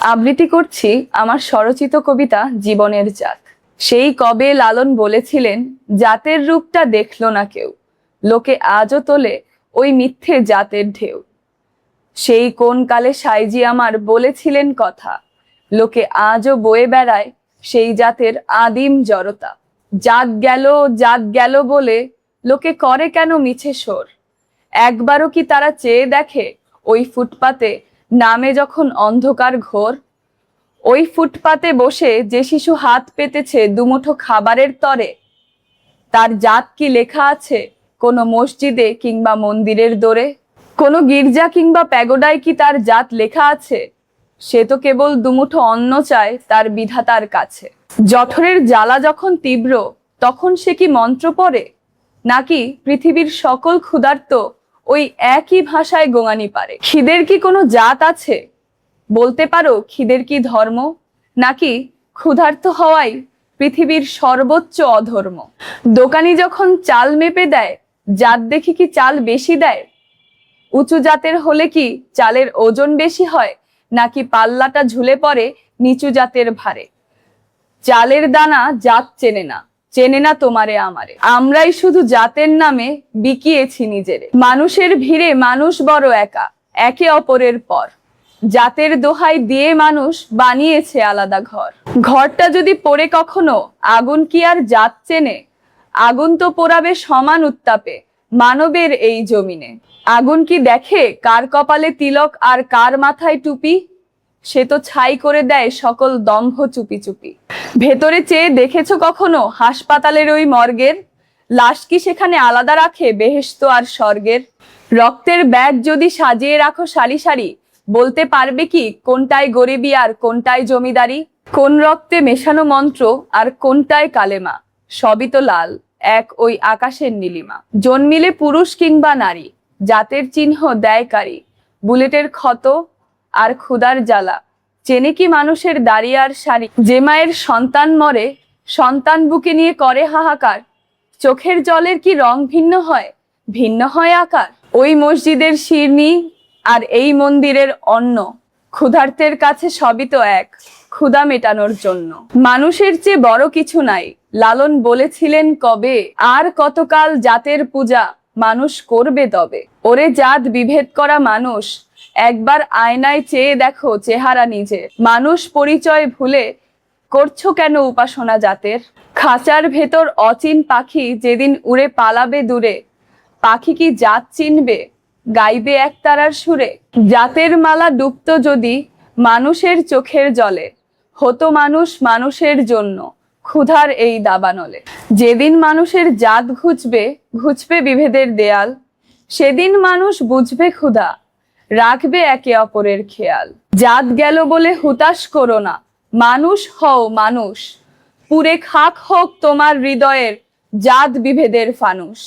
আবৃত্তি করছি আমার স্বরচিত কবিতা জীবনের জাত। সেই কবে লালন বলেছিলেন, জাতের রূপটা দেখলো না কেউ, লোকে আজও তোলে ওই মিথ্যে জাতের ঢেউ। সেই কোন কালে সাইজি আমার বলেছিলেন কথা, লোকে আজও বয়ে বেড়ায় সেই জাতের আদিম জড়তা। জাত গেল বলে লোকে করে কেন মিছে সোর? একবারও কি তারা চেয়ে দেখে ওই ফুটপাতে নামে যখন অন্ধকার ঘোর? ওই ফুটপাতে বসে যে শিশু হাত পেতেছে দুমুঠো খাবারের তরে, তার জাত কি লেখা আছে কোনো মসজিদে কিংবা মন্দিরের দোরে? কোনো গির্জা কিংবা প্যাগোডায় কি তার জাত লেখা আছে? সে তো কেবল দুমুঠো অন্ন চায় তার বিধাতার কাছে। জঠরের জ্বালা যখন তীব্র, তখন সে কি মন্ত্র পড়ে, নাকি পৃথিবীর সকল ক্ষুধার্ত ওই একই ভাষায় গোঙানি পারে? খিদের কি কোনো জাত আছে? বলতে পারো খিদের কি ধর্ম, নাকি ক্ষুধার্ত হওয়াই পৃথিবীর সর্বোচ্চ অধর্ম? দোকানি যখন চাল মেপে দেয়, জাত দেখি কি চাল বেশি দেয়? উঁচু জাতের হলে কি চালের ওজন বেশি হয়, নাকি পাল্লাটা ঝুলে পড়ে নিচু জাতের ভারে? চালের দানা জাত চেনে না তোমারে আমারে। আমরাই শুধু জাতের নামে বিকিয়েছি নিজেরে। মানুষের ভিড়ে মানুষ বড় একা, একে অপরের পর। জাতের দোহাই দিয়ে মানুষ বানিয়েছে আলাদা ঘর। ঘরটা যদি পড়ে কখনো, আগুন কি আর জাত চেনে? আগুন তো পোড়াবে সমান উত্তাপে মানবের এই জমিনে। আগুন কি দেখে কার কপালে তিলক আর কার মাথায় টুপি? সে তো ছাই করে দেয় সকল দম্ভ চুপি চুপি। ভেতরে চেয়ে দেখেছো কখনো হাসপাতালের ওই মর্গের? লাশ কি সেখানে আলাদা রাখে বেহেশত আর স্বর্গের? রক্তের ব্যাগ যদি সাজিয়ে রাখো সারি সারি, বলতে পারবে কি কোনটায় গরিবি আর কোনটায় জমিদারি? কোন রক্তে মেশানো মন্ত্র আর কোনটায় কালেমা? সবই তো লাল এক ওই আকাশের নীলিমা। জন্মিলে পুরুষ কিংবা নারী, জাতের চিহ্ন দেয় কারি। বুলেটের ক্ষত আর ক্ষুধার জ্বালা চেনে কি মানুষের দাড়ি আর শাড়ি? যে মায়ের সন্তান মরে, সন্তান বুকে নিয়ে করে হাহাকার, চোখের জলের কি রং ভিন্ন হয় আকার? ওই মসজিদের শিরনি আর এই মন্দিরের অন্ন, ক্ষুধার্তের কাছে সবই তো এক, ক্ষুধা মেটানোর জন্য। মানুষের চেয়ে বড় কিছু নাই, লালন বলেছিলেন কবে, আর কতকাল জাতের পূজা মানুষ করবে তবে। ওরে জাত বিভেদ করা মানুষ, একবার আয়নায় চেয়ে দেখো চেহারা নিজে। মানুষ পরিচয় ভুলে করছো কেন উপাসনা জাতের? খাঁচার ভেতর অচিন পাখি যেদিন উড়ে পালাবে দূরে, পাখি কি জাত চিনবে গাইবে এক তারার সুরে? জাতের মালা ডুবত যদি মানুষের চোখের জলে, হতো মানুষ মানুষের জন্য ক্ষুধার এই দাবানলে। যেদিন মানুষের জাত ঘুচবে বিভেদের দেয়াল, সেদিন মানুষ বুঝবে ক্ষুধা, রাখবে একে অপরের খেয়াল। জাত গেল বলে হুতাশ করো না, মানুষ হও মানুষ, পুরে খাক হোক তোমার হৃদয়ের জাত বিভেদের ফানুষ।